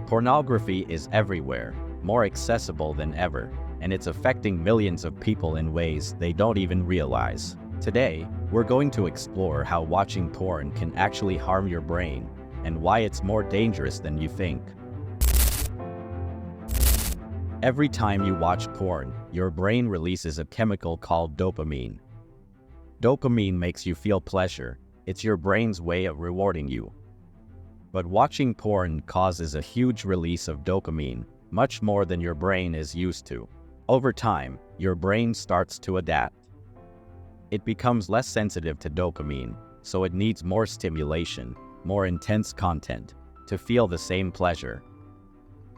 Pornography is everywhere, more accessible than ever, and it's affecting millions of people in ways they don't even realize. Today, we're going to explore how watching porn can actually harm your brain, and why it's more dangerous than you think. Every time you watch porn, your brain releases a chemical called dopamine. Dopamine makes you feel pleasure. It's your brain's way of rewarding you. But watching porn causes a huge release of dopamine, much more than your brain is used to. Over time, your brain starts to adapt. It becomes less sensitive to dopamine, so it needs more stimulation, more intense content, to feel the same pleasure.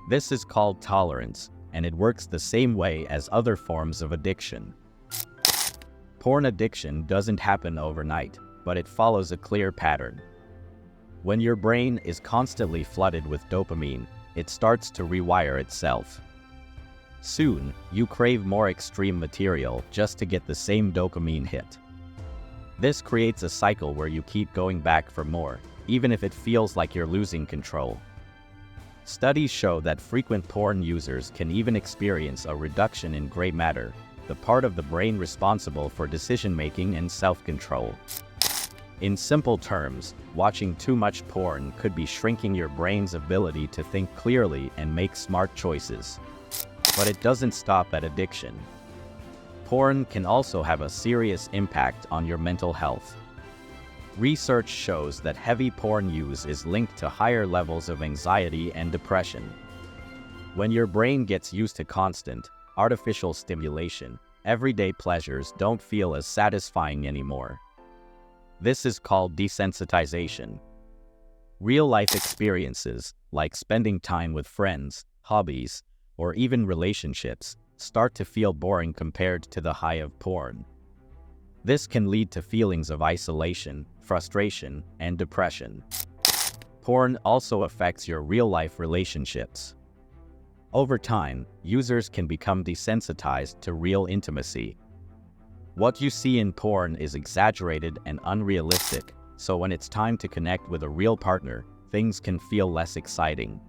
This is called tolerance, and it works the same way as other forms of addiction. Porn addiction doesn't happen overnight, but it follows a clear pattern. When your brain is constantly flooded with dopamine, it starts to rewire itself. Soon, you crave more extreme material just to get the same dopamine hit. This creates a cycle where you keep going back for more, even if it feels like you're losing control. Studies show that frequent porn users can even experience a reduction in gray matter, the part of the brain responsible for decision-making and self-control. In simple terms, watching too much porn could be shrinking your brain's ability to think clearly and make smart choices. But it doesn't stop at addiction. Porn can also have a serious impact on your mental health. Research shows that heavy porn use is linked to higher levels of anxiety and depression. When your brain gets used to constant, artificial stimulation, everyday pleasures don't feel as satisfying anymore. This is called desensitization. Real-life experiences, like spending time with friends, hobbies, or even relationships, start to feel boring compared to the high of porn. This can lead to feelings of isolation, frustration, and depression. Porn also affects your real-life relationships. Over time, users can become desensitized to real intimacy. What you see in porn is exaggerated and unrealistic, so when it's time to connect with a real partner, things can feel less exciting.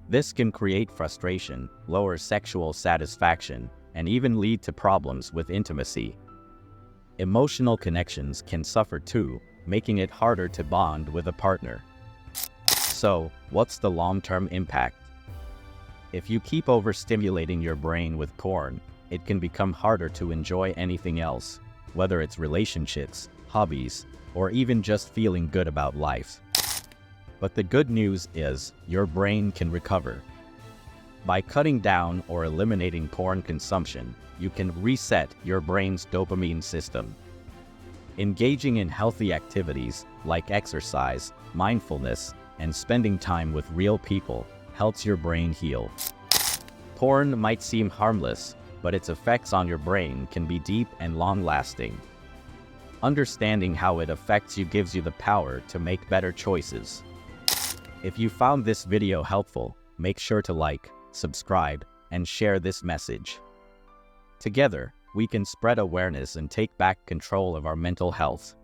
This can create frustration, lower sexual satisfaction, and even lead to problems with intimacy. Emotional connections can suffer too, making it harder to bond with a partner. So, what's the long-term impact? If you keep overstimulating your brain with porn, it can become harder to enjoy anything else, whether it's relationships, hobbies, or even just feeling good about life. But the good news is, your brain can recover. By cutting down or eliminating porn consumption, you can reset your brain's dopamine system. Engaging in healthy activities like exercise, mindfulness, and spending time with real people helps your brain heal. Porn might seem harmless, but its effects on your brain can be deep and long-lasting. Understanding how it affects you gives you the power to make better choices. If you found this video helpful, make sure to like, subscribe, and share this message. Together, we can spread awareness and take back control of our mental health.